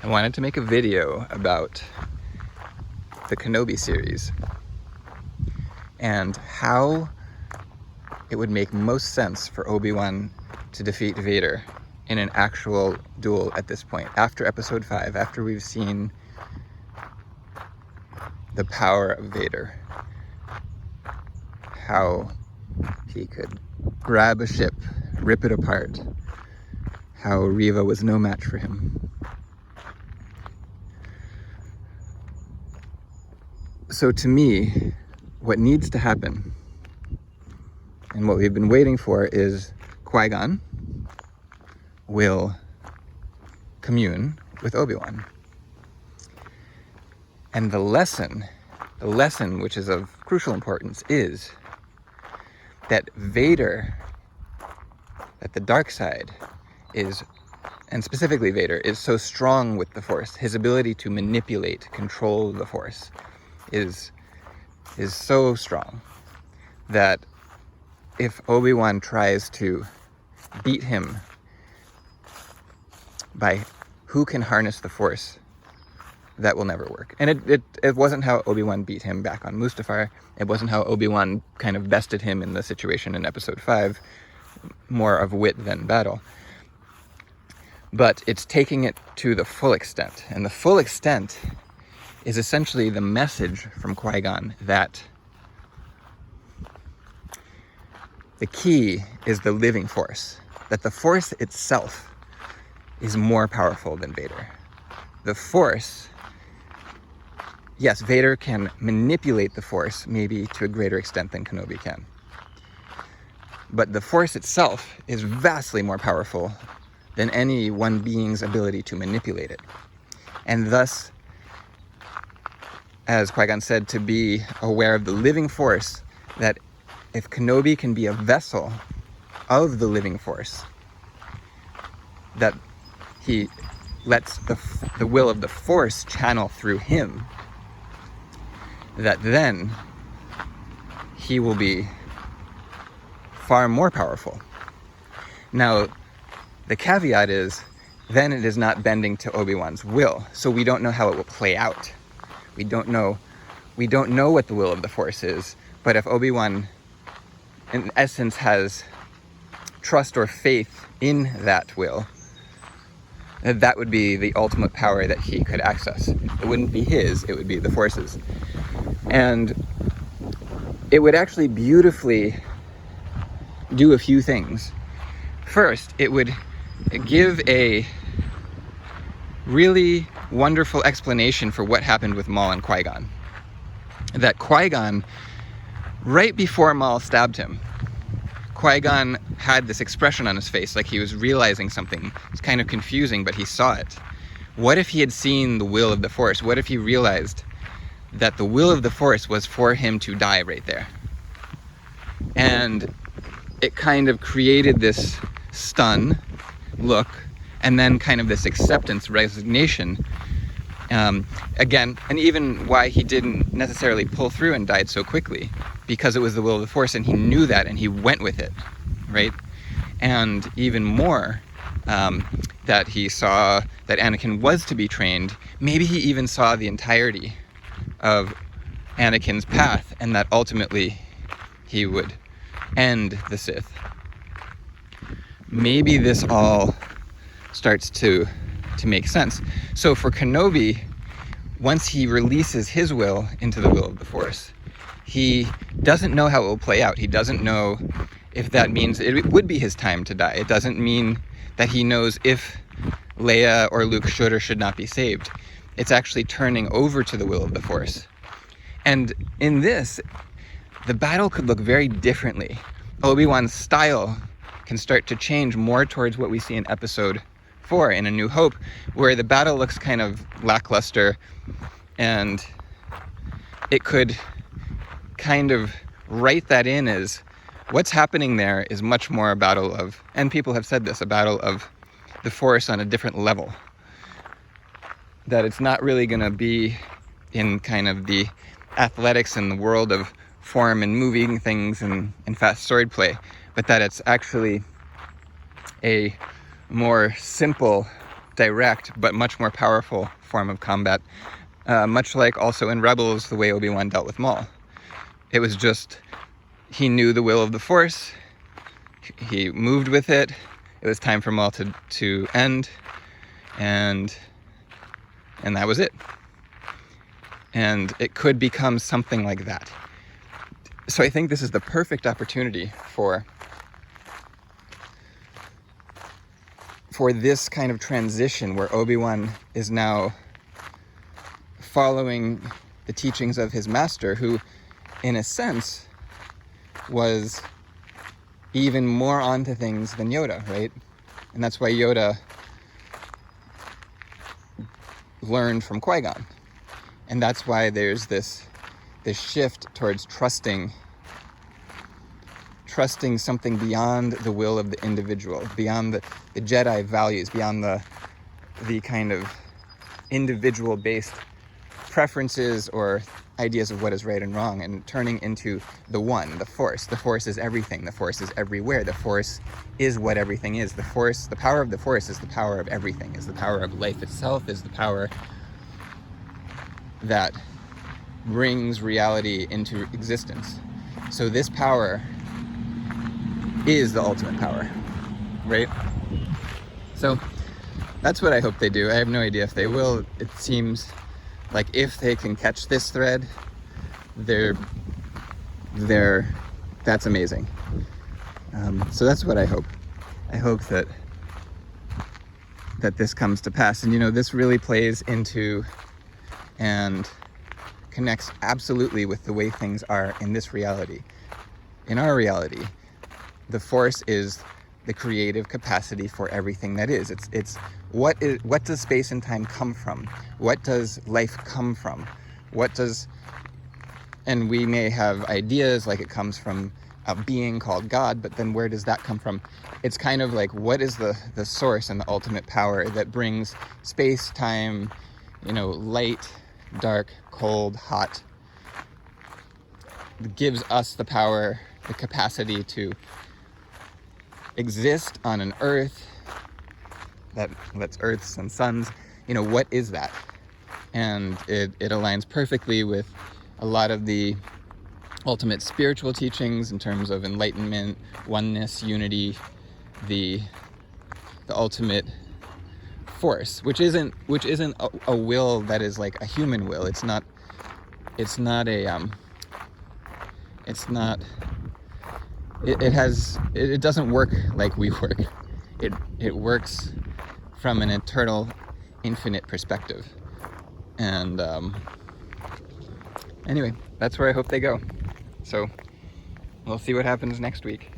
I wanted to make a video about the Kenobi series and how it would make most sense for Obi-Wan to defeat Vader in an actual duel at this point, after episode 5, after we've seen the power of Vader, how he could grab a ship, rip it apart, how Reva was no match for him. So to me, what needs to happen, and what we've been waiting for, is Qui Gon will commune with Obi-Wan. And the lesson which is of crucial importance, is that Vader, that the dark side is, and specifically Vader, is so strong with the Force. His ability to manipulate, control the Force is so strong that if Obi-Wan tries to beat him by who can harness the Force, that will never work. And it wasn't how Obi-Wan beat him back on Mustafar. It wasn't how Obi-Wan kind of bested him in the situation in episode 5, more of wit than battle. But it's taking it to the full extent. And the full extent is essentially the message from Qui-Gon that the key is the living Force, that the Force itself is more powerful than Vader. The Force, yes, Vader can manipulate the Force maybe to a greater extent than Kenobi can. But the Force itself is vastly more powerful than any one being's ability to manipulate it. And thus, as Qui-Gon said, to be aware of the living Force, that if Kenobi can be a vessel of the living Force, that he lets the will of the Force channel through him, that then he will be far more powerful. Now, the caveat is, then it is not bending to Obi-Wan's will, so we don't know how it will play out. We don't know what the will of the Force is, but if Obi-Wan, in essence, has trust or faith in that will, that would be the ultimate power that he could access. It wouldn't be his, it would be the Force's. And it would actually beautifully do a few things. First, it would give a really wonderful explanation for what happened with Maul and Qui-Gon. That Qui-Gon, right before Maul stabbed him, Qui-Gon had this expression on his face, like he was realizing something. It's kind of confusing, but he saw it. What if he had seen the will of the Force? What if he realized that the will of the Force was for him to die right there? And it kind of created this stun look, and then kind of this acceptance, resignation. Again, and even why he didn't necessarily pull through and died so quickly, because it was the will of the Force, and he knew that, and he went with it, right? And even more, that he saw that Anakin was to be trained. Maybe he even saw the entirety of Anakin's path, and that ultimately he would end the Sith. Maybe this all starts to make sense. So for Kenobi, once he releases his will into the will of the Force, he doesn't know how it will play out. He doesn't know if that means it would be his time to die. It doesn't mean that he knows if Leia or Luke should or should not be saved. It's actually turning over to the will of the Force. And in this, the battle could look very differently. Obi-Wan's style can start to change more towards what we see in episode 4 in A New Hope, where the battle looks kind of lackluster, and it could kind of write that in as what's happening there is much more a battle of, and people have said this, a battle of the Force on a different level. That it's not really going to be in kind of the athletics and the world of form and moving things and fast swordplay, but that it's actually a more simple direct but much more powerful form of combat. Much like also in Rebels, the way Obi-Wan dealt with Maul. It was just, he knew the will of the Force, he moved with it, it was time for Maul to end, and that was it. And it could become something like that. So I think this is the perfect opportunity for this kind of transition where Obi-Wan is now following the teachings of his master, who, in a sense, was even more onto things than Yoda, right? And that's why Yoda learned from Qui Gon. And that's why there's this shift towards trusting something beyond the will of the individual, beyond the Jedi values, beyond the kind of individual-based preferences or ideas of what is right and wrong, and turning into the one, the Force. The Force is everything. The Force is everywhere. The Force is what everything is. The Force, the power of the Force is the power of everything, is the power of life itself, is the power that brings reality into existence. So this power is the ultimate power, right? So that's what I hope they do. I have no idea if they will. It seems like if they can catch this thread, that's amazing. So that's what I hope. I hope that this comes to pass. And this really plays into and connects absolutely with the way things are in this reality. In our reality, the Force is the creative capacity for everything that is. It's what does space and time come from? What does life come from? And we may have ideas like it comes from a being called God, but then where does that come from? It's kind of like, what is the source and the ultimate power that brings space, time, light, dark, cold, hot, gives us the power, the capacity to exist on an earth that's earths and suns. What is that? And it aligns perfectly with a lot of the ultimate spiritual teachings in terms of enlightenment, oneness, unity, the ultimate Force, which isn't a will that is like a human will. It doesn't work like we work. It works from an eternal, infinite perspective. And anyway, that's where I hope they go. So we'll see what happens next week.